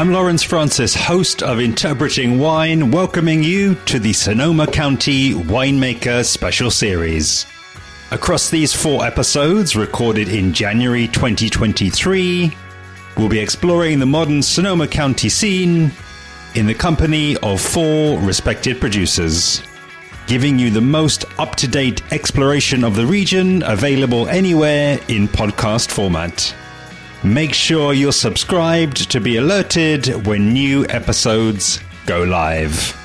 I'm Lawrence Francis, host of Interpreting Wine, welcoming you to the Sonoma County Winemaker Special Series. Across these 4 episodes, recorded in January 2023, we'll be exploring the modern Sonoma County scene in the company of 4 respected producers, giving you the most up-to-date exploration of the region available anywhere in podcast format. Make sure you're subscribed to be alerted when new episodes go live.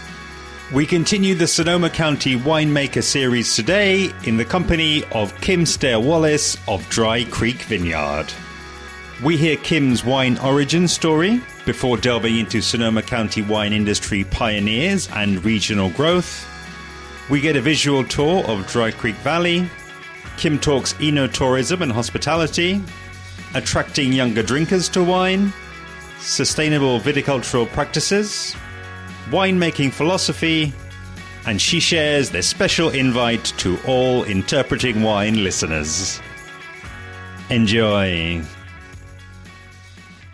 We continue the Sonoma County Winemaker series today in the company of Kim Stair-Wallace of Dry Creek Vineyard. We hear Kim's wine origin story before delving into Sonoma County wine industry pioneers and regional growth. We get a visual tour of Dry Creek Valley. Kim talks Enotourism and Hospitality, attracting younger drinkers to wine, sustainable viticultural practices, winemaking philosophy, and she shares their special invite to all Interpreting Wine listeners. Enjoy.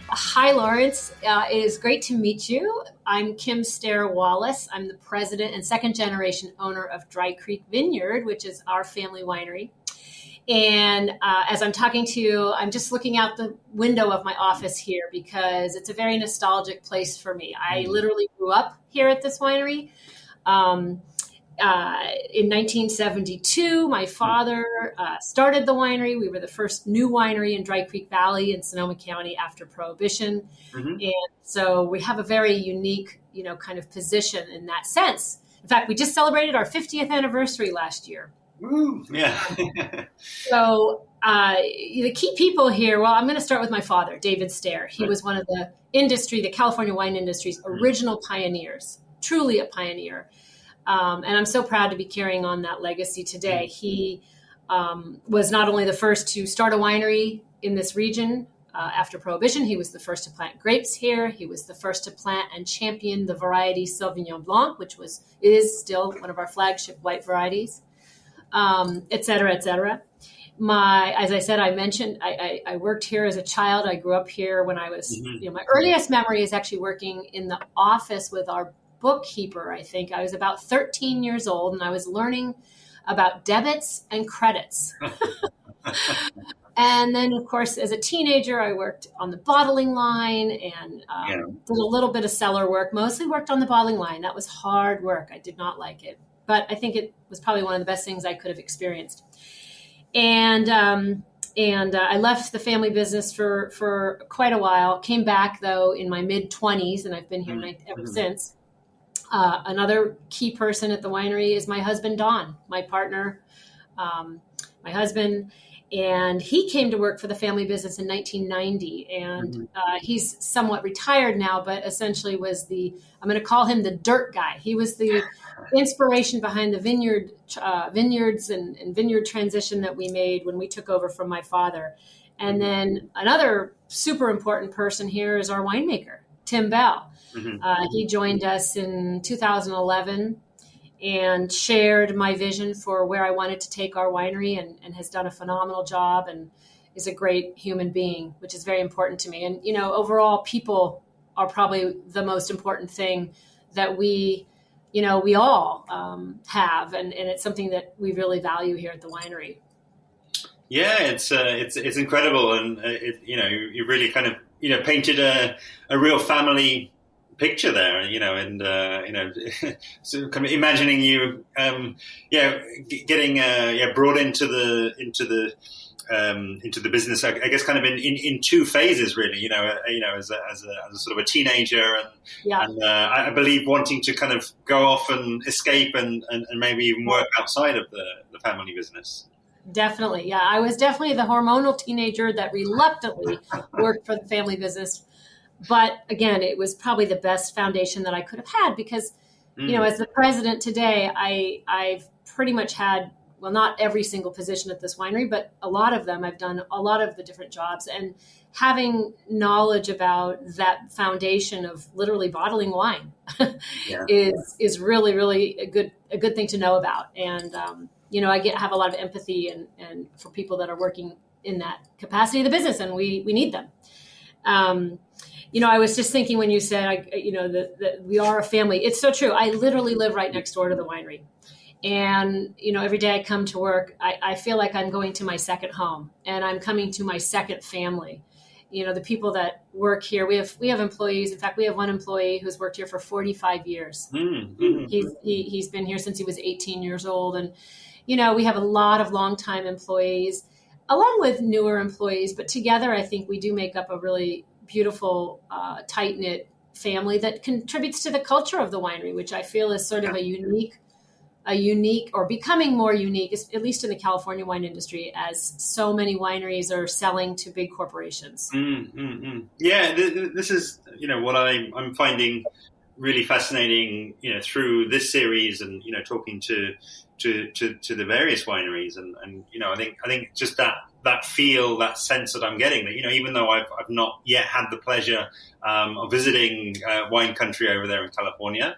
Hi, Lawrence. It is great to meet you. I'm Kim Stair-Wallace. I'm the president and second generation owner of Dry Creek Vineyard, which is our family winery. And as I'm talking to you, I'm just looking out the window of my office here because it's a very nostalgic place for me. I literally grew up here at this winery. In 1972, my father started the winery. We were the first new winery in Dry Creek Valley in Sonoma County after Prohibition. Mm-hmm. And so we have a very unique, kind of position in that sense. In fact, we just celebrated our 50th anniversary last year. Ooh, yeah. So the key people here, well, I'm going to start with my father, David Stair. He was one of the California wine industry's original pioneers, truly a pioneer. And I'm so proud to be carrying on that legacy today. He was not only the first to start a winery in this region after Prohibition, he was the first to plant grapes here. He was the first to plant and champion the variety Sauvignon Blanc, which is still one of our flagship white varieties. Et cetera, et cetera. As I said, I worked here as a child. I grew up here when I was, my earliest memory is actually working in the office with our bookkeeper. I think I was about 13 years old and I was learning about debits and credits. And then, of course, as a teenager, I worked on the bottling line and did a little bit of cellar work, mostly worked on the bottling line. That was hard work. I did not like it. But I think it was probably one of the best things I could have experienced. And I left the family business for quite a while, came back, though, in my mid-20s, and I've been here ever since. Another key person at the winery is my husband, Don, my partner, my husband. And he came to work for the family business in 1990. And he's somewhat retired now, but essentially was I'm going to call him the dirt guy. He was the inspiration behind the vineyards and vineyard transition that we made when we took over from my father. And then another super important person here is our winemaker, Tim Bell. He joined us in 2011 and shared my vision for where I wanted to take our winery and has done a phenomenal job and is a great human being, which is very important to me. And, overall, people are probably the most important thing that we all have. And it's something that we really value here at the winery. Yeah, it's incredible. And, you really kind of, painted a real family picture there, and so kind of imagining you, getting brought into the business. I guess kind of in 2 phases, really. As a sort of a teenager, and I believe wanting to kind of go off and escape and maybe even work outside of the family business. Definitely, yeah. I was definitely the hormonal teenager that reluctantly worked for the family business. But again, it was probably the best foundation that I could have had because, as the president today, I've pretty much had, well, not every single position at this winery, but a lot of them. I've done a lot of the different jobs, and having knowledge about that foundation of literally bottling wine is really, really a good thing to know about. And, I have a lot of empathy and for people that are working in that capacity of the business, and we need them. I was just thinking when you said, that we are a family. It's so true. I literally live right next door to the winery. And, every day I come to work, I feel like I'm going to my second home and I'm coming to my second family. The people that work here, we have employees. In fact, we have one employee who's worked here for 45 years. Mm-hmm. He's been here since he was 18 years old. And, we have a lot of longtime employees along with newer employees, but together I think we do make up a really beautiful, tight-knit family that contributes to the culture of the winery, which I feel is sort of a unique or becoming more unique, at least in the California wine industry, as so many wineries are selling to big corporations. Yeah, this is, what I'm finding really fascinating, through this series and, talking to the various wineries. And I think just that feel, that sense that I'm getting that, even though I've not yet had the pleasure of visiting wine country over there in California,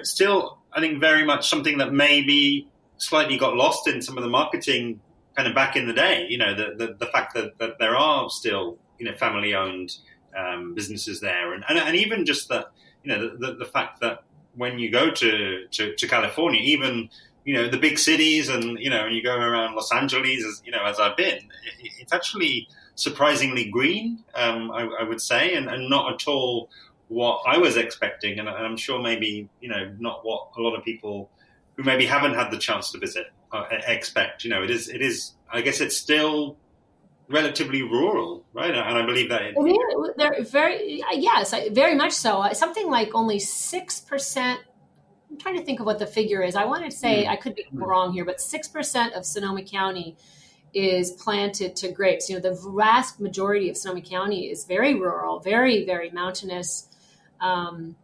still, I think very much something that maybe slightly got lost in some of the marketing kind of back in the day. The fact that there are still, family owned businesses there, and even just that, the fact that when you go to California, even the big cities, and and you go around Los Angeles, as I've been, it's actually surprisingly green, I would say, and not at all what I was expecting, and I'm sure maybe not what a lot of people who maybe haven't had the chance to visit expect. It is. I guess it's still relatively rural, right? And I believe that they're very much so. Something like only 6%. I'm trying to think of what the figure is. I want to say I could be wrong here, but 6% of Sonoma County is planted to grapes. The vast majority of Sonoma County is very rural, very, very mountainous. And,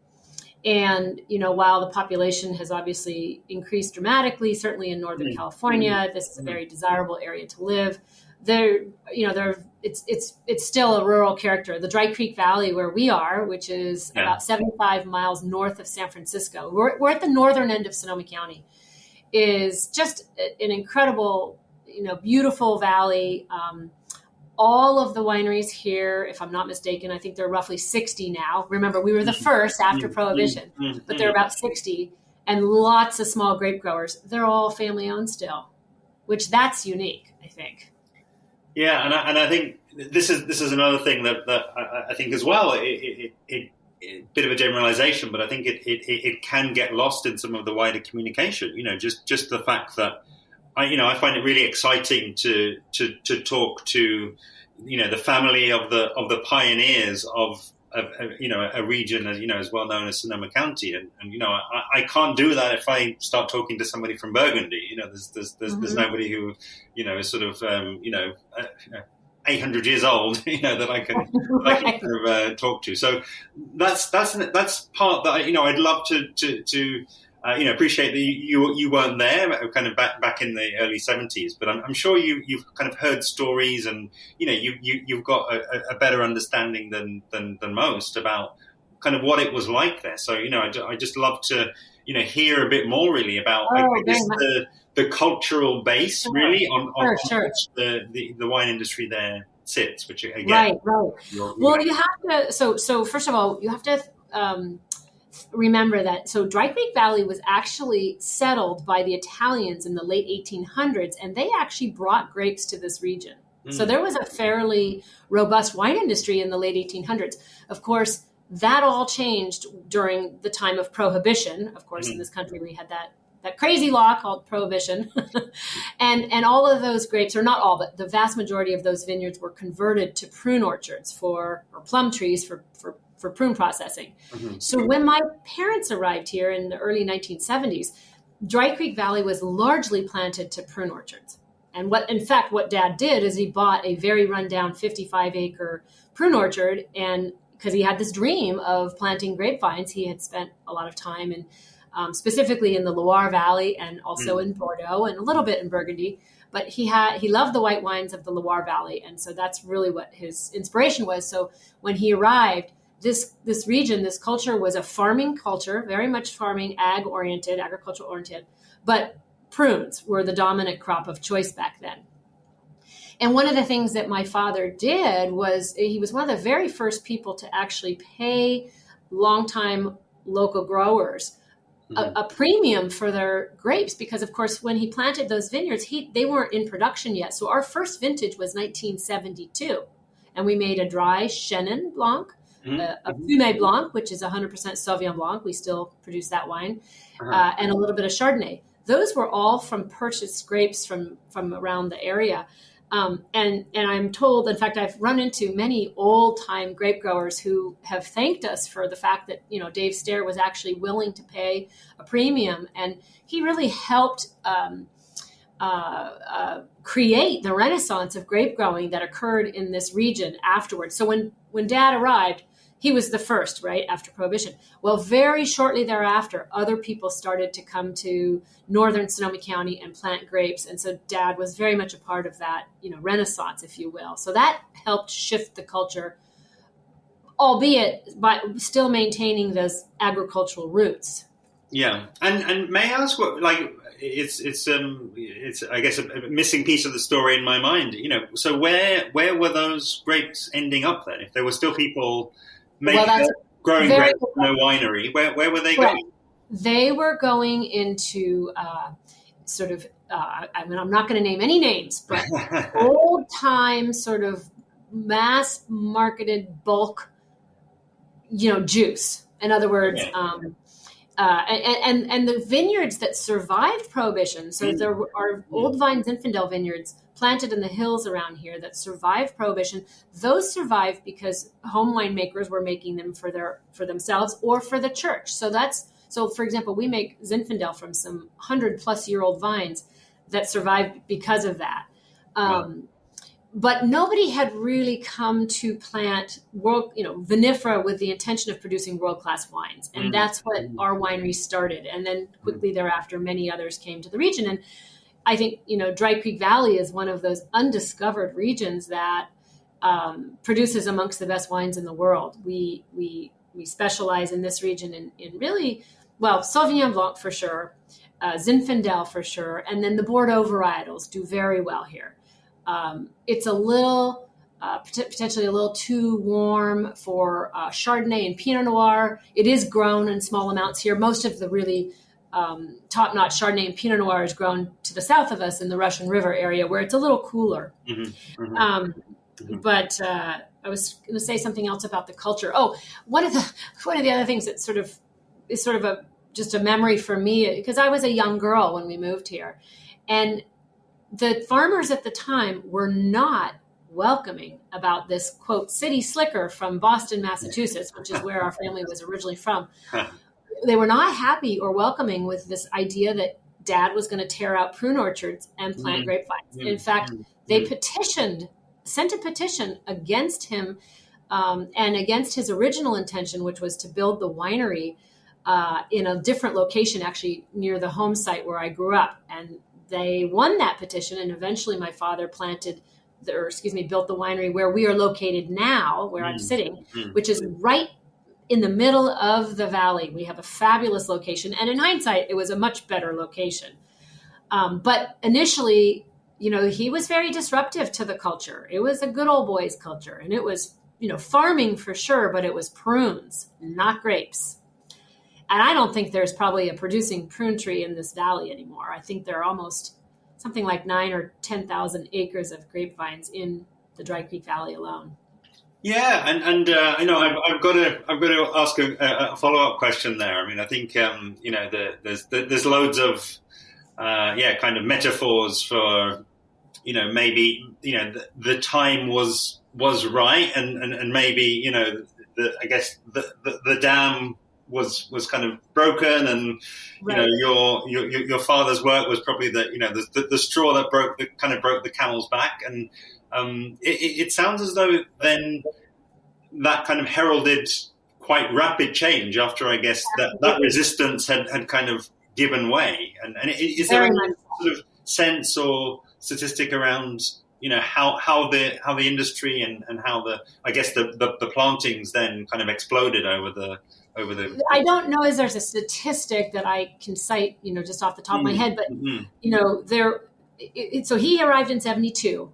while the population has obviously increased dramatically, certainly in Northern California, this is a very desirable area to live. It's still a rural character. The Dry Creek Valley, where we are, which is about 75 miles north of San Francisco, we're at the northern end of Sonoma County, is just an incredible, beautiful valley. All of the wineries here, if I'm not mistaken, I think there are roughly 60 now. Remember, we were the first after Prohibition, but there are about 60, and lots of small grape growers. They're all family owned still, which that's unique, I think. Yeah, and I think this is another thing that I think as well. It bit of a generalization, but I think it can get lost in some of the wider communication. Just the fact that I find it really exciting to talk to the family of the pioneers of a region as well known as Sonoma County, and I can't do that if I start talking to somebody from Burgundy. There's nobody who is sort of 800 years old that I can kind of talk to. So that's part that I'd love to appreciate that you weren't there kind of back in the early 70s, but I'm sure you've kind of heard stories, and you've got a better understanding than most about kind of what it was like there. So I just love to hear a bit more really about the cultural base really on which the wine industry there sits, which again right. Well, you have to. So first of all, you have to. Remember that. So Dry Creek Valley was actually settled by the Italians in the late 1800s, and they actually brought grapes to this region. So there was a fairly robust wine industry in the late 1800s. Of course, that all changed during the time of Prohibition. Of course, in this country, we had that crazy law called Prohibition. and all of those grapes, or not all, but the vast majority of those vineyards were converted to prune orchards or plum trees for prune processing. So when my parents arrived here in the early 1970s, Dry Creek Valley was largely planted to prune orchards. And what Dad did is he bought a very rundown 55-acre prune orchard, and because he had this dream of planting grapevines, he had spent a lot of time in specifically in the Loire Valley and also in Bordeaux and a little bit in Burgundy. But he loved the white wines of the Loire Valley, and so that's really what his inspiration was. So when he arrived, this region, this culture was a farming culture, very much farming, agricultural oriented, but prunes were the dominant crop of choice back then. And one of the things that my father did was he was one of the very first people to actually pay longtime local growers a premium for their grapes, because of course when he planted those vineyards, they weren't in production yet. So our first vintage was 1972, and we made a dry Chenin Blanc, a Fumé Blanc, which is 100% Sauvignon Blanc. We still produce that wine, and a little bit of Chardonnay. Those were all from purchased grapes from around the area. And I'm told, in fact, I've run into many old time grape growers who have thanked us for the fact that, Dave Stair was actually willing to pay a premium. And he really helped create the renaissance of grape growing that occurred in this region afterwards. So when Dad arrived, he was the first, right, after Prohibition. Well, very shortly thereafter, other people started to come to northern Sonoma County and plant grapes. And so Dad was very much a part of that, renaissance, if you will. So that helped shift the culture, albeit by still maintaining those agricultural roots. Yeah. And may I ask what, it's I guess a missing piece of the story in my making so where were those grapes ending up then? If there were still people growing grapes in a winery, where were they going? They were going into I'm not going to name any names, but old time sort of mass marketed bulk, juice. In other words, and the vineyards that survived Prohibition. So there are old vine Zinfandel vineyards planted in the hills around here that survived Prohibition. Those survived because home winemakers were making them for themselves or for the church. So for example, we make Zinfandel from some 100-plus-year-old vines that survived because of that. But nobody had really come to plant vinifera with the intention of producing world-class wines. And that's what our winery started. And then quickly thereafter, many others came to the region. And I think, Dry Creek Valley is one of those undiscovered regions that produces amongst the best wines in the world. We specialize in this region in really, Sauvignon Blanc for sure, Zinfandel for sure, and then the Bordeaux varietals do very well here. It's a little, potentially a little too warm for Chardonnay and Pinot Noir. It is grown in small amounts here. Most of the really top-notch Chardonnay and Pinot Noir is grown to the south of us in the Russian River area, where it's a little cooler. But I was going to say something else about the culture. Oh, one of the other things that is just a memory for me, because I was a young girl when we moved here, and the farmers at the time were not welcoming about this, quote, city slicker from Boston, Massachusetts, which is where our family was originally from. They were not happy or welcoming with this idea that Dad was going to tear out prune orchards and plant grapevines. In fact, they sent a petition against him and against his original intention, which was to build the winery in a different location, actually near the home site where I grew up. And they won that petition, and eventually my father built the winery where we are located now, where I'm sitting, which is right in the middle of the valley. We have a fabulous location, and in hindsight, it was a much better location. But initially, he was very disruptive to the culture. It was a good old boys culture, and it was, farming for sure, but it was prunes, not grapes. And I don't think there's probably a producing prune tree in this valley anymore. I think there are almost something like 9,000 or 10,000 acres of grapevines in the Dry Creek Valley alone. Yeah, and I know I've got to ask a follow-up question there. I mean, I think there's loads of kind of metaphors for maybe the time was right, and maybe I guess the dam was kind of broken, and your father's work was probably the straw that broke the camel's back, and it sounds as though then that kind of heralded quite rapid change after, I guess, that resistance had kind of given way. And is there any sort of sense or statistic around how the industry and how the plantings then kind of exploded over the I don't know if there's a statistic that I can cite, just off the top of my head, but so he arrived in 72.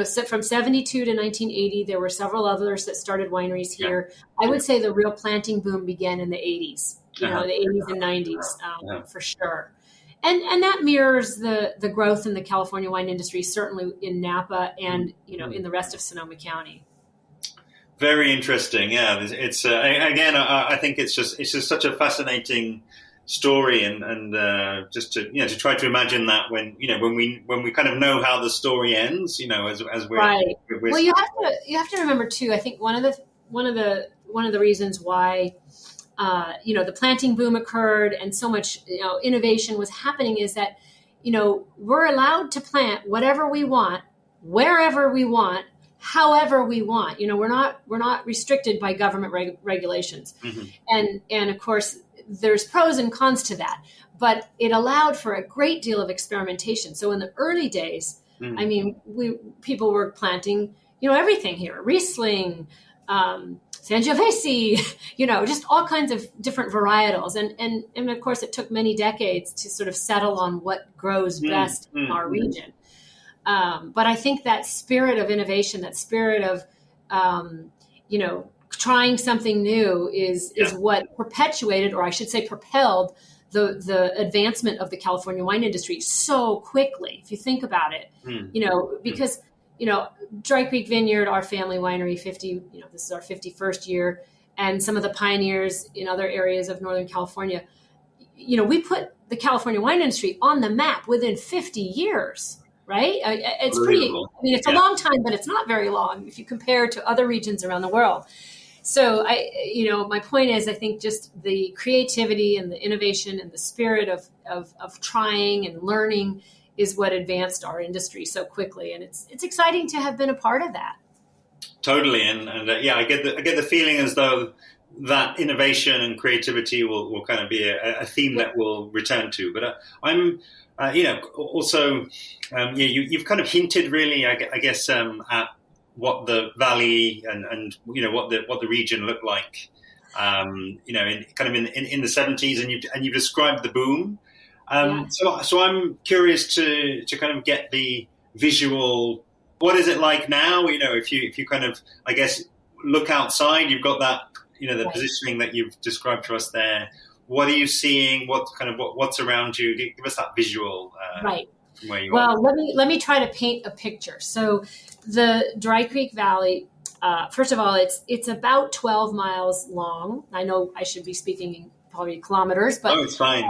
So from 72 to 1980, there were several others that started wineries here. I would say the real planting boom began in the 80s, the 80s and 90s, for sure. And that mirrors the growth in the California wine industry, certainly in Napa and, in the rest of Sonoma County. Very interesting. Yeah, it's again, I think it's just such a fascinating story, and just to try to imagine that when we kind of know how the story ends, as we're right. Well, you have to remember too. I think one of the reasons why the planting boom occurred and so much innovation was happening is that we're allowed to plant whatever we want, wherever we want, however we want. We're not restricted by government regulations, and of course there's pros and cons to that, but it allowed for a great deal of experimentation. So in the early days, people were planting everything here: Riesling, Sangiovese, just all kinds of different varietals. And of course, it took many decades to sort of settle on what grows best in our region. But I think that spirit of innovation, that spirit of, trying something new is what perpetuated, or I should say propelled, the advancement of the California wine industry so quickly, if you think about it, because Dry Creek Vineyard, our family winery, this is our 51st year, and some of the pioneers in other areas of Northern California, we put the California wine industry on the map within 50 years, right? It's pretty, it's a long time, but it's not very long if you compare to other regions around the world. So my point is, I think just the creativity and the innovation and the spirit of trying and learning is what advanced our industry so quickly, and it's exciting to have been a part of that. Totally, and I get the feeling as though that innovation and creativity will kind of be a theme that we'll return to. But I'm also you've kind of hinted really, I guess, at what the valley and what the region looked like, in the 70s, and you've described the boom. So I'm curious to kind of get the visual. What is it like now? If you kind of, I guess, look outside, you've got that, the positioning that you've described to us there. What are you seeing? What's around you? Give us that visual. From where you are. Well, let me try to paint a picture. So the Dry Creek Valley, first of all, it's about 12 miles long. I know I should be speaking in probably kilometers, but it's fine.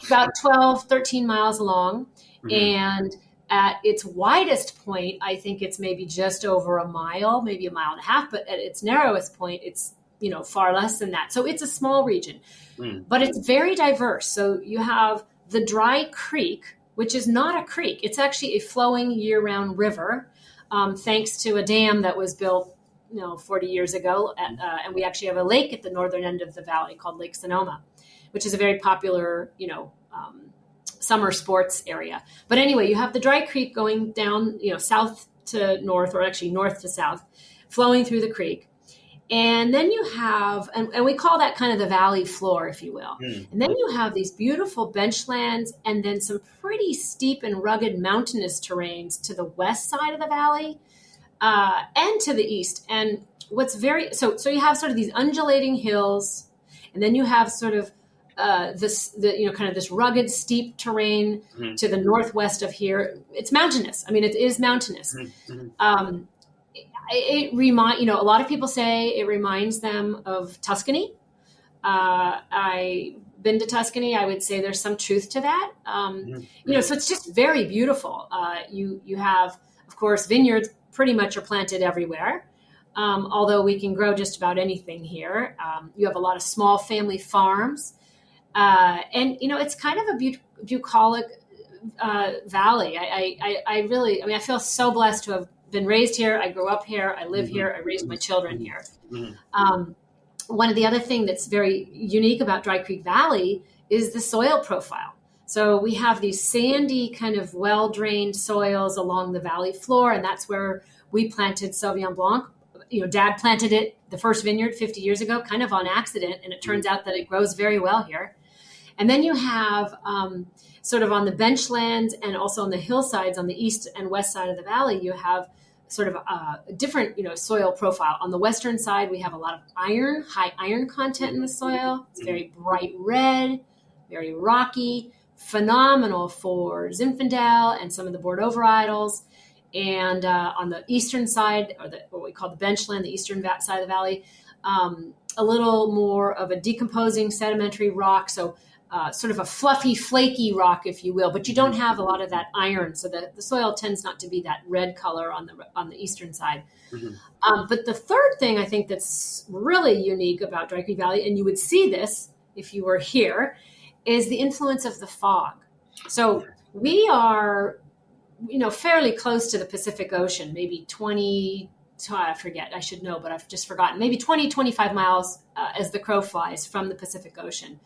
About 12, 13 miles long. And at its widest point, I think it's maybe just over a mile, maybe a mile and a half, but at its narrowest point, it's, far less than that. So it's a small region, but it's very diverse. So you have the Dry Creek, which is not a creek. It's actually a flowing year-round river, thanks to a dam that was built 40 years ago. And we actually have a lake at the northern end of the valley called Lake Sonoma, which is a very popular, summer sports area. But anyway, you have the Dry Creek going down, south to north, or actually north to south, flowing through the creek. And then you have, and we call that kind of the valley floor, if you will. And then you have these beautiful benchlands and then some pretty steep and rugged mountainous terrains to the west side of the valley, and to the east. And what's so you have sort of these undulating hills, and then you have sort of this rugged, steep terrain to the northwest of here. It's mountainous. It is mountainous. It a lot of people say it reminds them of Tuscany. I've been to Tuscany. I would say there's some truth to that. So it's just very beautiful. You have, of course, vineyards pretty much are planted everywhere. Although we can grow just about anything here. You have a lot of small family farms. And it's kind of a bucolic valley. I feel so blessed to have been raised here. I grew up here. I live here. I raised my children here. One of the other things that's very unique about Dry Creek Valley is the soil profile. So we have these sandy, kind of well-drained soils along the valley floor, and that's where we planted Sauvignon Blanc. Dad planted it, the first vineyard 50 years ago, kind of on accident, and it turns out that it grows very well here. And then you have sort of on the benchlands and also on the hillsides on the east and west side of the valley, you have sort of different, soil profile. On the western side, we have a lot of high iron content in the soil. It's very bright red, very rocky, phenomenal for Zinfandel and some of the Bordeaux varietals. And on the eastern side, or what we call the benchland, the eastern side of the valley, a little more of a decomposing sedimentary rock. So sort of a fluffy, flaky rock, if you will, but you don't have a lot of that iron. So the soil tends not to be that red color on the eastern side. Mm-hmm. But the third thing I think that's really unique about Dry Creek Valley, and you would see this if you were here, is the influence of the fog. So we are, fairly close to the Pacific Ocean, maybe 20, I forget, I should know, but I've just forgotten, maybe 20, 25 miles as the crow flies from the Pacific Ocean.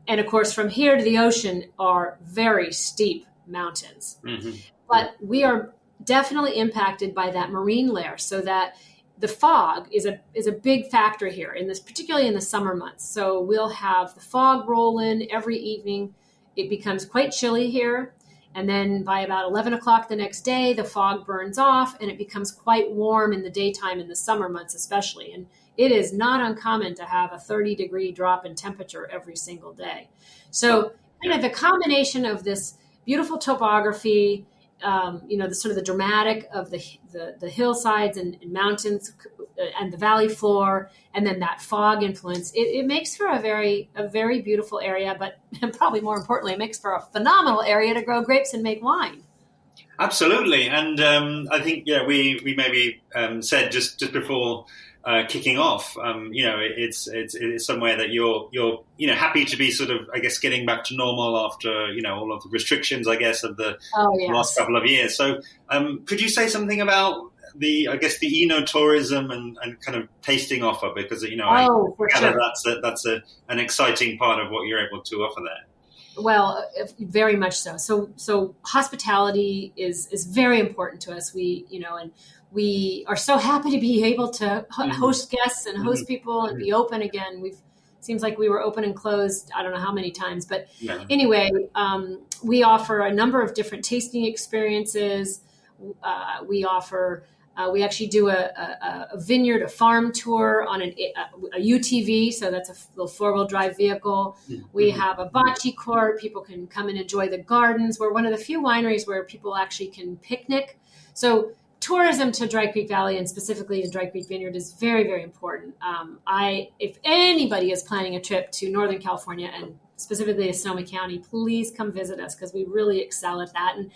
And of course, from here to the ocean are very steep mountains. Mm-hmm. But we are definitely impacted by that marine layer, so that the fog is a big factor here, particularly in the summer months. So we'll have the fog roll in every evening. It becomes quite chilly here. And then by about 11 o'clock the next day, the fog burns off and it becomes quite warm in the daytime in the summer months especially. And it is not uncommon to have a 30-degree drop in temperature every single day. So the combination of this beautiful topography, the sort of the dramatic of the hillsides and mountains and the valley floor, and then that fog influence, it makes for a very beautiful area, but probably more importantly, it makes for a phenomenal area to grow grapes and make wine. Absolutely. And I think, we maybe said just before kicking off, it's somewhere that you're happy to be sort of, I guess, getting back to normal after, all of the restrictions, I guess, of the last couple of years. So could you say something about the Enotourism and kind of tasting offer? Because, that's an exciting part of what you're able to offer there. Well, very much so. So hospitality is very important to us. And we are so happy to be able to host guests and host people and be open again. Seems like we were open and closed, I don't know how many times, but anyway, we offer a number of different tasting experiences. We actually do a vineyard, a farm tour on a UTV. So that's a little 4-wheel drive vehicle. Mm-hmm. We have a bocce court. People can come and enjoy the gardens. We're one of the few wineries where people actually can picnic. So tourism to Dry Creek Valley, and specifically to Dry Creek Vineyard, is very, very important. If anybody is planning a trip to Northern California and specifically to Sonoma County, please come visit us, because we really excel at that. And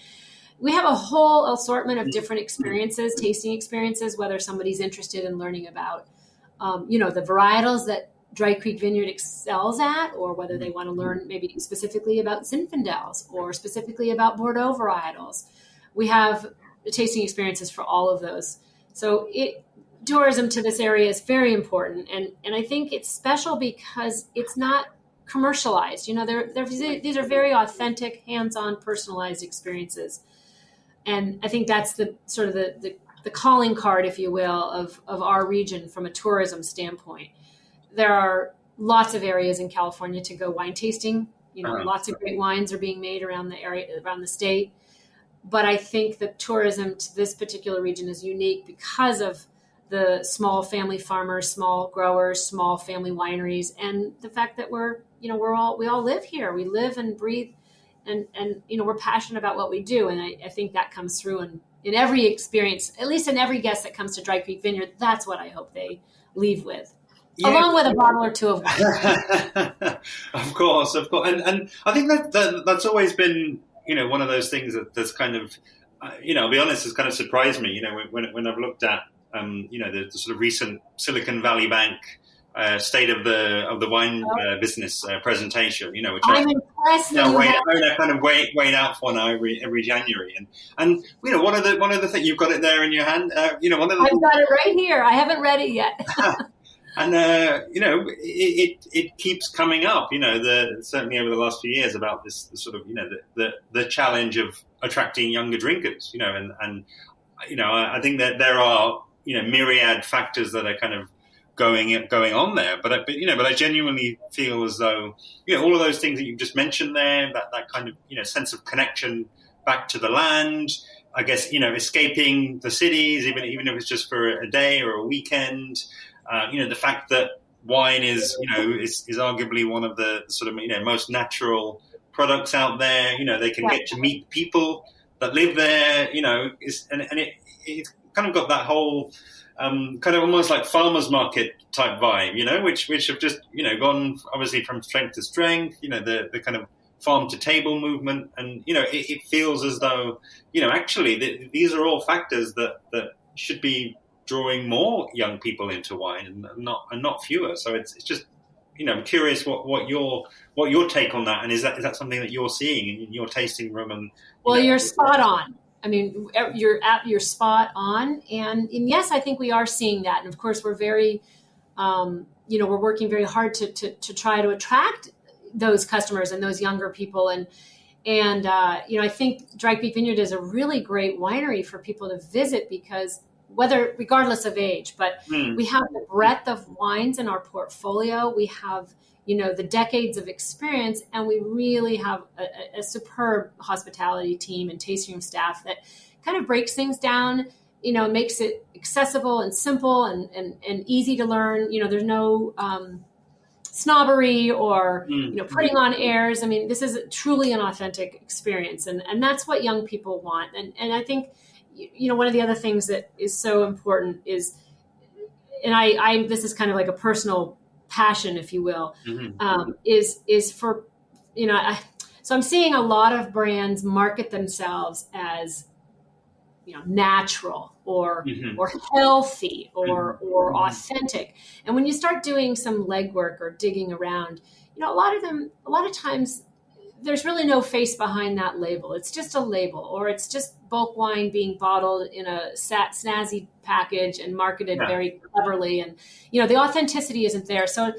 we have a whole assortment of different experiences, tasting experiences, whether somebody's interested in learning about, the varietals that Dry Creek Vineyard excels at, or whether they want to learn maybe specifically about Zinfandels or specifically about Bordeaux varietals. We have tasting experiences for all of those. So tourism to this area is very important. And I think it's special because it's not commercialized. These are very authentic, hands-on, personalized experiences. And I think that's the sort of the calling card, if you will, of our region from a tourism standpoint. There are lots of areas in California to go wine tasting. Lots of great wines are being made around the area, around the state. But I think that tourism to this particular region is unique because of the small family farmers, small growers, small family wineries, and the fact that we all live here. We live and breathe, and we're passionate about what we do. And I think that comes through in every experience, at least in every guest that comes to Dry Creek Vineyard. That's what I hope they leave with. Yeah. Along with a bottle or two of wine. Of course. And I think that's always been, one of those things that's kind of, I'll be honest, has kind of surprised me, when I've looked at, the sort of recent Silicon Valley Bank state of the wine business presentation, which I'm impressed. I kind of wait out for now every January, and one of the things, you've got it there in your hand, I've got it right here. I haven't read it yet. And it keeps coming up, certainly over the last few years, about this sort of, the challenge of attracting younger drinkers, and I think that there are, myriad factors that are kind of going on there, but I genuinely feel as though, all of those things that you've just mentioned there, that kind of, sense of connection back to the land, I guess, escaping the cities, even if it's just for a day or a weekend. The fact that wine is arguably one of the sort of, most natural products out there. They can get to meet people that live there, it's kind of got that whole kind of almost like farmers market type vibe, which have just, gone obviously from strength to strength, the kind of farm to table movement. And, it feels as though, actually these are all factors that should be drawing more young people into wine and not fewer. So it's just, I'm curious what your take on that, and is that something that you're seeing in your tasting room? And you're spot on. I mean, you're spot on, and yes, I think we are seeing that. And of course, we're very, we're working very hard to try to attract those customers and those younger people. And I think Dry Creek Vineyard is a really great winery for people to visit because regardless of age, but we have the breadth of wines in our portfolio. We have, the decades of experience, and we really have a superb hospitality team and tasting room staff that kind of breaks things down, makes it accessible and simple and easy to learn. There's no snobbery or, putting on airs. I mean, this is truly an authentic experience, and that's what young people want. And I think, one of the other things that is so important is, and this is kind of like a personal passion, if you will, is for, so I'm seeing a lot of brands market themselves as, natural or healthy or authentic. And when you start doing some legwork or digging around, a lot of times there's really no face behind that label. It's just a label, or it's just bulk wine being bottled in a snazzy package and marketed very cleverly. And, the authenticity isn't there. So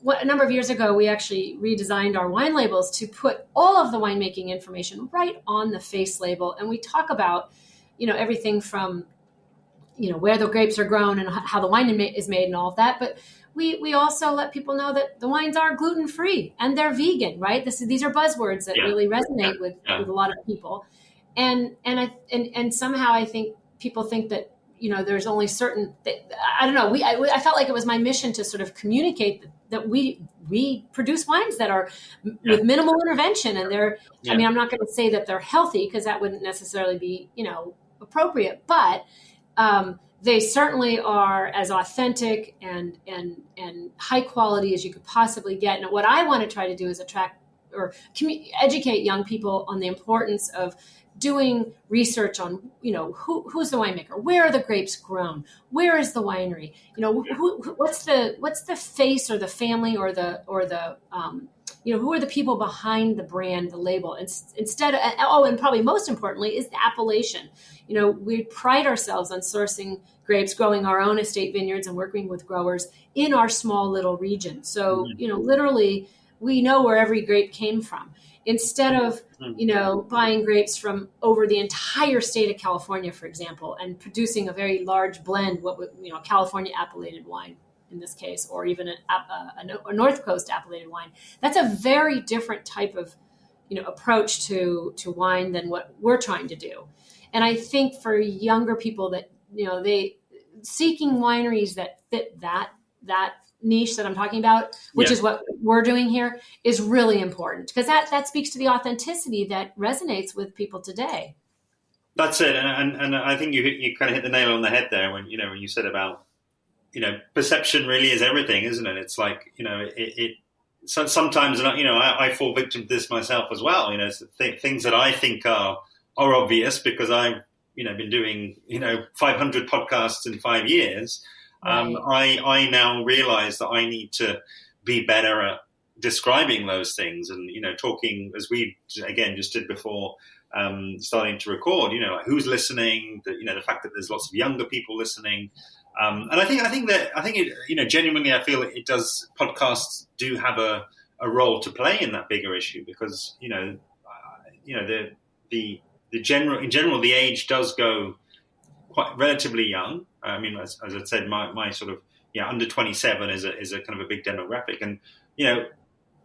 a number of years ago, we actually redesigned our wine labels to put all of the winemaking information right on the face label. And we talk about, everything from, where the grapes are grown and how the wine is made and all of that. But we also let people know that the wines are gluten-free and they're vegan, right? These are buzzwords that really resonate with a lot of people. And somehow I think people think that, there's only certain, I don't know. I felt like it was my mission to sort of communicate that we produce wines that are with minimal intervention, and they're, I mean, I'm not going to say that they're healthy because that wouldn't necessarily be, appropriate, but they certainly are as authentic and high quality as you could possibly get. And what I want to try to do is attract or educate young people on the importance of doing research on, who's the winemaker, where are the grapes grown, where is the winery, what's the face or the family or the who are the people behind the brand, the label, instead of, and probably most importantly is the appellation. We pride ourselves on sourcing grapes, growing our own estate vineyards and working with growers in our small little region. So, literally we know where every grape came from. Instead of, buying grapes from over the entire state of California, for example, and producing a very large blend, California appellated wine in this case, or even a North Coast appellated wine. That's a very different type of, approach to wine than what we're trying to do. And I think for younger people that, they seeking wineries that fit that niche that I'm talking about, which is what we're doing here, is really important, because that speaks to the authenticity that resonates with people today. That's it. And I think you kind of hit the nail on the head there when you said about, perception really is everything, isn't it? It's like, so sometimes, I fall victim to this myself as well. Things that I think are obvious because I've, been doing, 500 podcasts in 5 years. Right. I now realize that I need to be better at describing those things and, talking, as we, again, just did before starting to record, who's listening, the fact that there's lots of younger people listening. And I think it, genuinely, I feel it does, podcasts do have a role to play in that bigger issue because, in general, the age does go quite relatively young. I mean, as I said, my sort of, under 27 is a kind of a big demographic. And,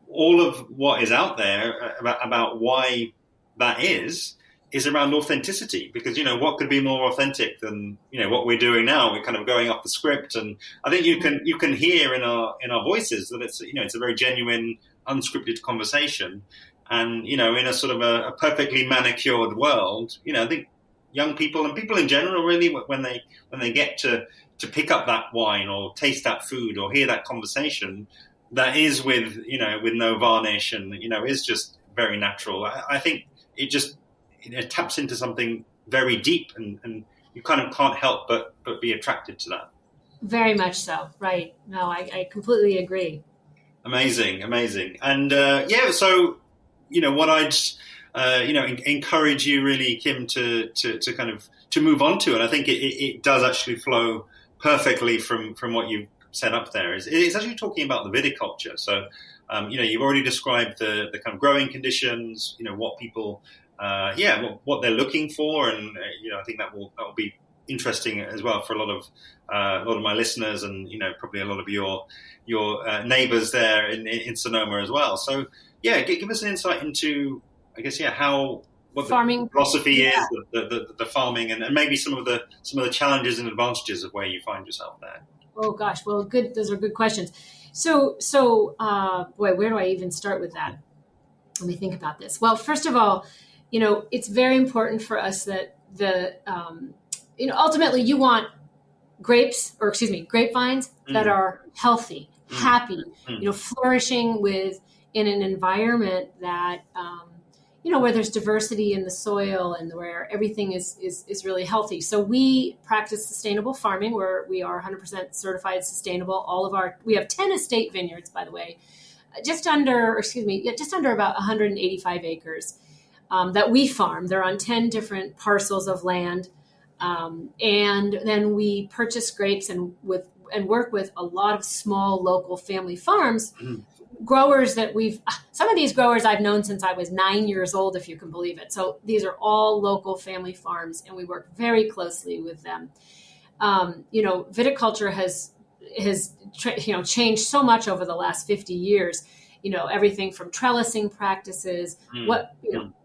all of what is out there about why that is is around authenticity, because, what could be more authentic than, what we're doing now? We're kind of going off the script. And I think you can hear in our voices that it's a very genuine, unscripted conversation. And, in a sort of a perfectly manicured world, I think young people and people in general, really, when they get to pick up that wine or taste that food or hear that conversation that is with no varnish and, is just very natural, I think it just taps into something very deep, and you kind of can't help but be attracted to that. Very much so. Right. No, I completely agree. Amazing. And so, what I'd, encourage you really, Kim, to kind of to move on to, and I think it does actually flow perfectly from what you've set up there, is actually talking about the viticulture. So, you've already described the kind of growing conditions, what people, what they're looking for, and I think that will be interesting as well for a lot of my listeners, and probably a lot of your neighbors there in Sonoma as well. So, give us an insight into, I guess, what farming the philosophy is, the farming, and maybe some of the challenges and advantages of where you find yourself there. Oh gosh, well, good. Those are good questions. So, boy, where do I even start with that? Let me think about this. Well, first of all, it's very important for us that ultimately you want grapevines that are healthy, happy, flourishing in an environment that, where there's diversity in the soil and where everything is really healthy. So we practice sustainable farming, where we are 100% certified sustainable. We have 10 estate vineyards, by the way, just under about 185 acres that we farm. They're on 10 different parcels of land. And then we purchase grapes and work with a lot of small local family farms. Mm-hmm. Growers that some of these growers I've known since I was 9 years old, if you can believe it. So these are all local family farms, and we work very closely with them. Viticulture has changed so much over the last 50 years. Everything from trellising practices, what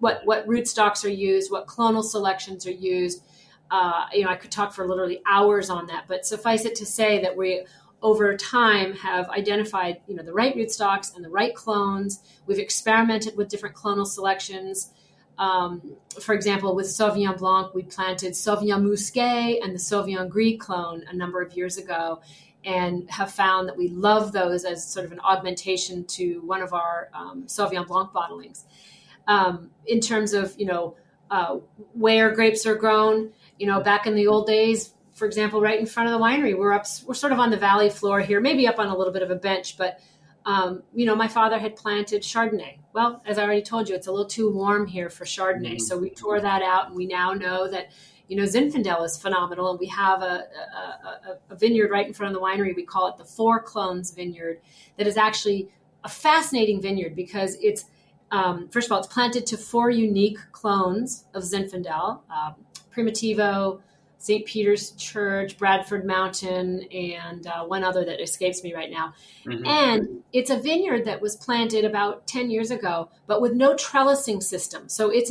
rootstocks are used, what clonal selections are used. I could talk for literally hours on that, but suffice it to say that we, over time, have identified, the right rootstocks and the right clones. We've experimented with different clonal selections. For example, with Sauvignon Blanc, we planted Sauvignon Musqué and the Sauvignon Gris clone a number of years ago, and have found that we love those as sort of an augmentation to one of our Sauvignon Blanc bottlings. In terms of, where grapes are grown, back in the old days, for example, right in front of the winery, we're sort of on the valley floor here, maybe up on a little bit of a bench, but, my father had planted Chardonnay. Well, as I already told you, it's a little too warm here for Chardonnay. Mm-hmm. So we tore that out, and we now know that, Zinfandel is phenomenal. And we have a vineyard right in front of the winery. We call it the Four Clones Vineyard. That is actually a fascinating vineyard because it's, first of all, it's planted to 4 unique clones of Zinfandel, Primitivo, St. Peter's Church, Bradford Mountain, and one other that escapes me right now. Mm-hmm. And it's a vineyard that was planted about 10 years ago, but with no trellising system. So it's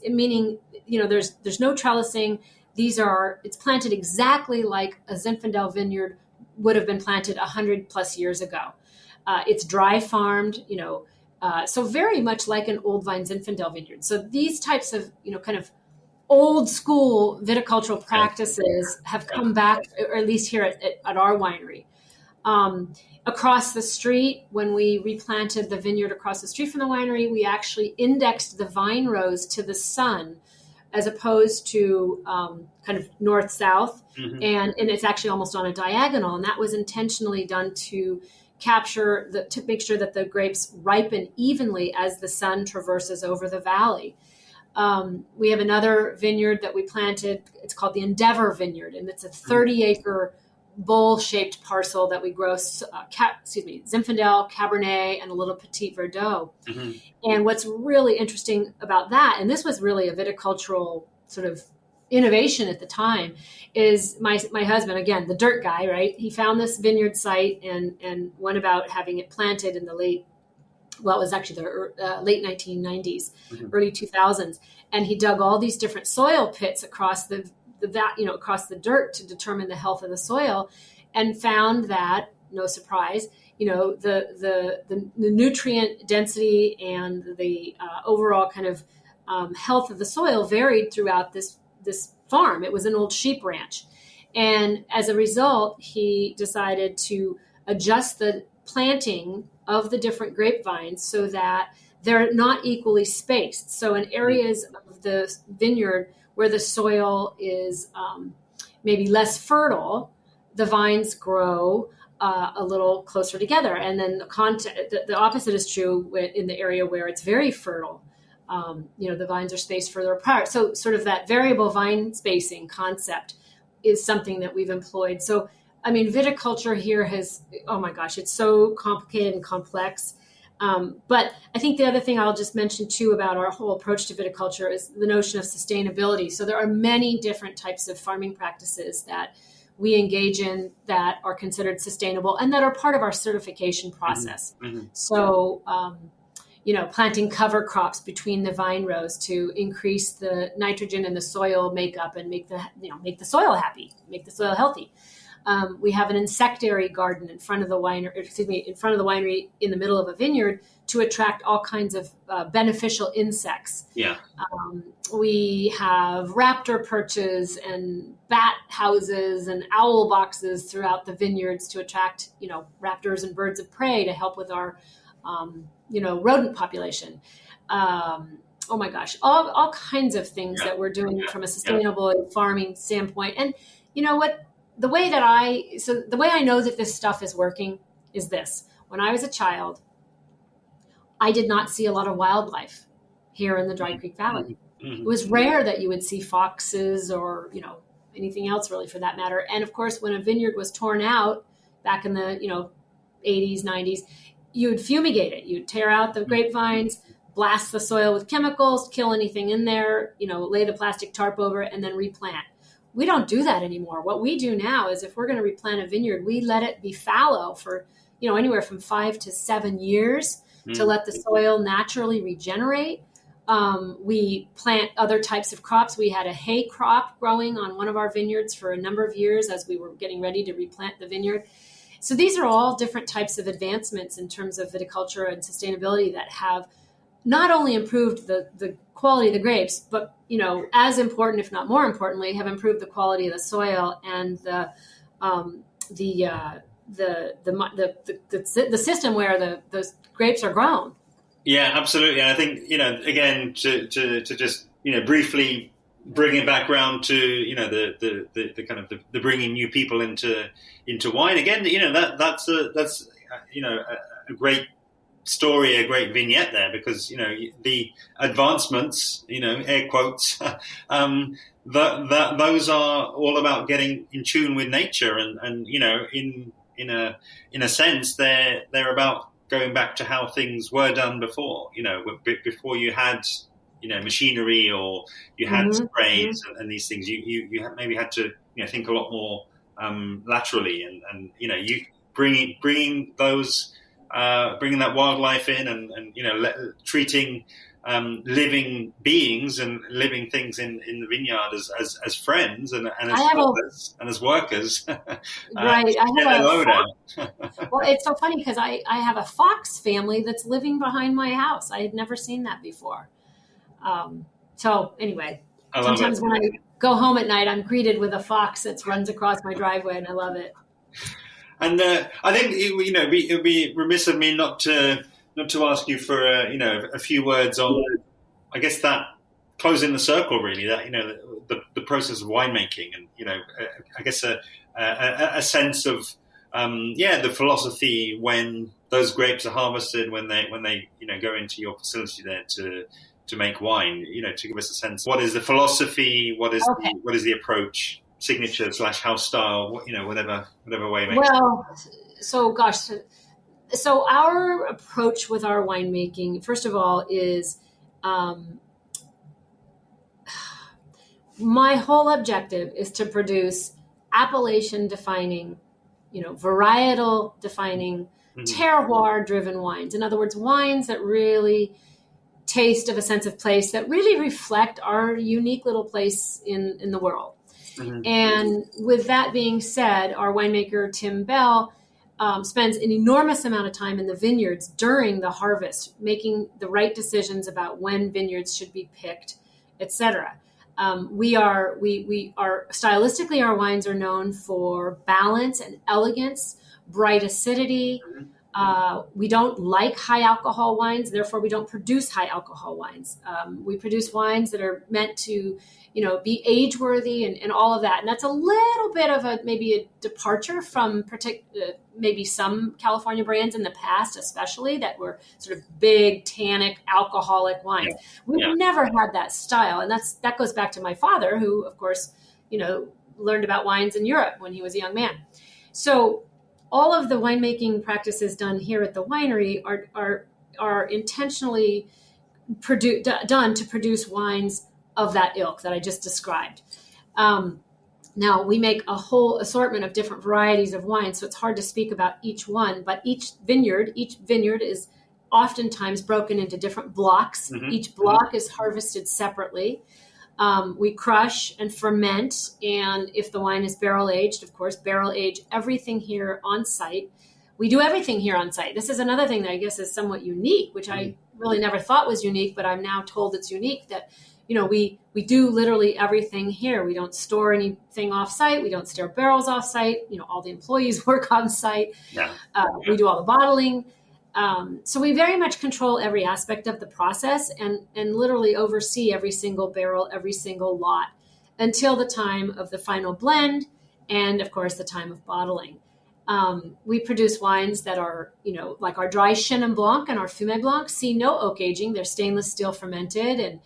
meaning, there's no trellising. It's planted exactly like a Zinfandel vineyard would have been planted 100 plus years ago. It's dry farmed, so very much like an old vine Zinfandel vineyard. So these types of, kind of old school viticultural practices have come back, or at least here at our winery. Across the street, when we replanted the vineyard across the street from the winery, we actually indexed the vine rows to the sun as opposed to kind of north-south. Mm-hmm. And it's actually almost on a diagonal. And that was intentionally done to to make sure that the grapes ripen evenly as the sun traverses over the valley. We have another vineyard that we planted. It's called the Endeavor Vineyard, and it's a 30-acre bowl-shaped parcel that we grow Zinfandel, Cabernet, and a little Petit Verdot. Mm-hmm. And what's really interesting about that, and this was really a viticultural sort of innovation at the time, is my husband, again, the dirt guy, right? He found this vineyard site and went about having it planted in the late well, it was actually the late 1990s, early 2000s. And he dug all these different soil pits across across the dirt to determine the health of the soil, and found that, no surprise, the nutrient density and the overall kind of health of the soil varied throughout this farm. It was an old sheep ranch. And as a result, he decided to adjust the planting of the different grapevines so that they're not equally spaced. So in areas of the vineyard where the soil is maybe less fertile, the vines grow a little closer together. And then the opposite is true in the area where it's very fertile. The vines are spaced further apart. So sort of that variable vine spacing concept is something that we've employed. So, I mean, viticulture here has, oh my gosh, it's so complicated and complex. But I think the other thing I'll just mention too about our whole approach to viticulture is the notion of sustainability. So there are many different types of farming practices that we engage in that are considered sustainable and that are part of our certification process. Mm-hmm. So, planting cover crops between the vine rows to increase the nitrogen in the soil makeup and make the soil happy, make the soil healthy. We have an insectary garden in front of the winery in the middle of a vineyard to attract all kinds of beneficial insects. Yeah. We have raptor perches and bat houses and owl boxes throughout the vineyards to attract, raptors and birds of prey to help with our, rodent population. Oh my gosh, all kinds of things that we're doing from a sustainable farming standpoint. And you know what? The way I know that this stuff is working is this. When I was a child, I did not see a lot of wildlife here in the Dry Creek Valley. Mm-hmm. It was rare that you would see foxes or, anything else really for that matter. And of course, when a vineyard was torn out back in the, 80s, 90s, you would fumigate it. You'd tear out the grapevines, blast the soil with chemicals, kill anything in there, lay the plastic tarp over it, and then replant. We don't do that anymore. What we do now is if we're going to replant a vineyard, we let it be fallow for, anywhere from 5 to 7 years to let the soil naturally regenerate. We plant other types of crops. We had a hay crop growing on one of our vineyards for a number of years as we were getting ready to replant the vineyard. So these are all different types of advancements in terms of viticulture and sustainability that have not only improved the quality of the grapes, but as important, if not more importantly, have improved the quality of the soil and the system where those grapes are grown. Yeah, absolutely. And I think again to just briefly bring it back around to the kind of the bringing new people into wine again. That's a great story, a great vignette there, because the advancements, air quotes, those are all about getting in tune with nature, and in a sense they're about going back to how things were done before. Before you had machinery or you had sprays and these things, you maybe had to think a lot more laterally, and you bringing those. Bringing that wildlife in and treating living beings and living things in the vineyard as friends and as workers. Right. Well, it's so funny because I have a fox family that's living behind my house. I had never seen that before. So anyway, sometimes when I go home at night, I'm greeted with a fox that runs across my driveway, and I love it. And I think it would be remiss of me not to ask you for a few words on, I guess, that closing the circle, really, that the process of winemaking, and I guess a sense of the philosophy when those grapes are harvested, when they go into your facility there to make wine, to give us a sense. What is the philosophy? What is the approach? Signature / house style, whatever way. Well, so our approach with our winemaking, first of all, is my whole objective is to produce appellation defining, varietal defining terroir-driven wines. In other words, wines that really taste of a sense of place, that really reflect our unique little place in the world. Mm-hmm. And with that being said, our winemaker, Tim Bell, spends an enormous amount of time in the vineyards during the harvest, making the right decisions about when vineyards should be picked, etc. We are stylistically, our wines are known for balance and elegance, bright acidity. We don't like high alcohol wines, therefore we don't produce high alcohol wines. We produce wines that are meant to, be age worthy and all of that. And that's a little bit of maybe a departure from maybe some California brands in the past, especially that were sort of big, tannic, alcoholic wines. Yeah. We've never had that style. And that goes back to my father, who, of course, learned about wines in Europe when he was a young man. So all of the winemaking practices done here at the winery are intentionally done to produce wines of that ilk that I just described. Now, we make a whole assortment of different varieties of wine, so it's hard to speak about each one, but each vineyard is oftentimes broken into different blocks. Mm-hmm. Each block is harvested separately. We crush and ferment, and if the wine is barrel aged, of course, barrel age everything here on site. We do everything here on site. This is another thing that I guess is somewhat unique, which I really never thought was unique, but I'm now told it's unique, that we do literally everything here. We don't store anything off site. We don't store barrels off site. All the employees work on site. Yeah. We do all the bottling. So we very much control every aspect of the process and literally oversee every single barrel, every single lot until the time of the final blend and, of course, the time of bottling. We produce wines that are, like our dry Chenin Blanc and our Fumé Blanc, see no oak aging. They're stainless steel fermented and,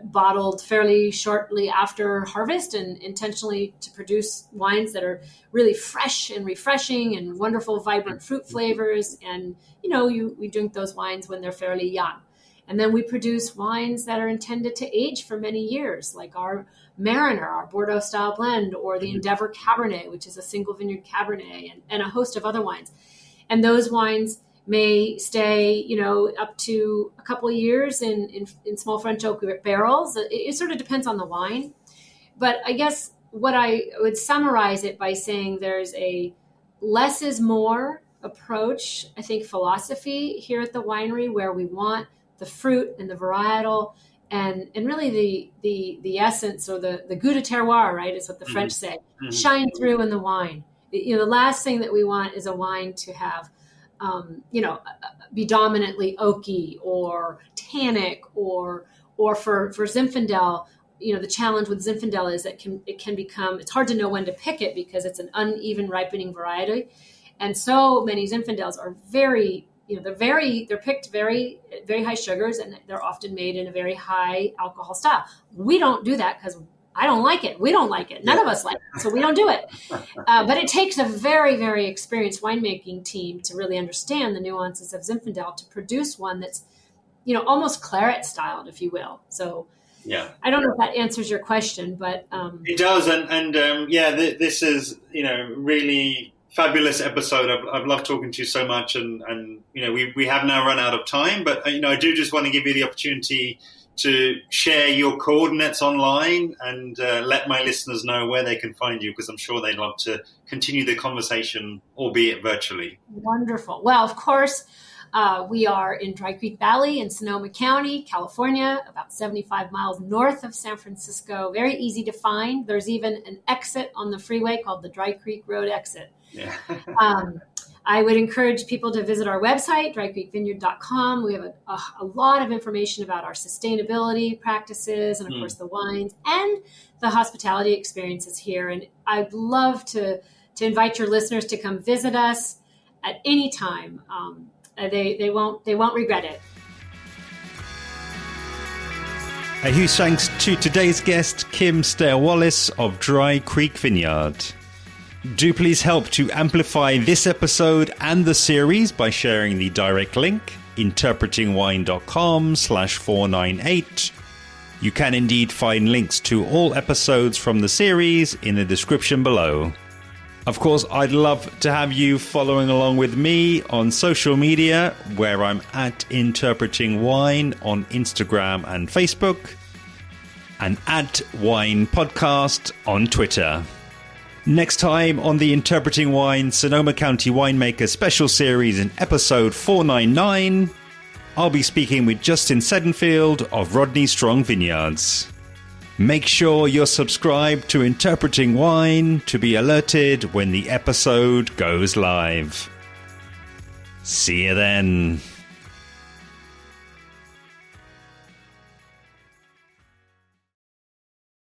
bottled fairly shortly after harvest, and intentionally to produce wines that are really fresh and refreshing and wonderful, vibrant fruit flavors. And, we drink those wines when they're fairly young. And then we produce wines that are intended to age for many years, like our Mariner, our Bordeaux style blend, or the Endeavor Cabernet, which is a single vineyard Cabernet, and a host of other wines. And those wines may stay, up to a couple of years in small French oak barrels. It sort of depends on the wine. But I guess what I would summarize it by saying there's a less is more approach, I think, philosophy here at the winery, where we want the fruit and the varietal and really the essence, or the goût de terroir, right, is what the French say, shine through in the wine. The last thing that we want is a wine to have be dominantly oaky or tannic, or for Zinfandel, the challenge with Zinfandel is that it can become, it's hard to know when to pick it because it's an uneven ripening variety. And so many Zinfandels are they're picked very, very high sugars, and they're often made in a very high alcohol style. We don't do that because I don't like it. We don't like it. None of us like it. So we don't do it. But it takes a very, very experienced winemaking team to really understand the nuances of Zinfandel to produce one that's, almost claret styled, if you will. So I don't know if that answers your question, but it does. And this is, really fabulous episode. I've loved talking to you so much. And we have now run out of time, but, I do just want to give you the opportunity to share your coordinates online and let my listeners know where they can find you, because I'm sure they'd love to continue the conversation, albeit virtually. Wonderful. Well, of course, we are in Dry Creek Valley in Sonoma County, California, about 75 miles north of San Francisco. Very easy to find. There's even an exit on the freeway called the Dry Creek Road exit. Yeah. I would encourage people to visit our website, drycreekvineyard.com. We have a lot of information about our sustainability practices and, of course, the wines and the hospitality experiences here. And I'd love to invite your listeners to come visit us at any time. They won't regret it. A huge thanks to today's guest, Kim Stair-Wallace of Dry Creek Vineyard. Do please help to amplify this episode and the series by sharing the direct link, interpretingwine.com/498. You can indeed find links to all episodes from the series in the description below. Of course, I'd love to have you following along with me on social media, where I'm at Interpreting Wine on Instagram and Facebook, and at Wine Podcast on Twitter. Next time on the Interpreting Wine Sonoma County Winemaker Special Series in episode 499, I'll be speaking with Justin Sedenfield of Rodney Strong Vineyards. Make sure you're subscribed to Interpreting Wine to be alerted when the episode goes live. See you then.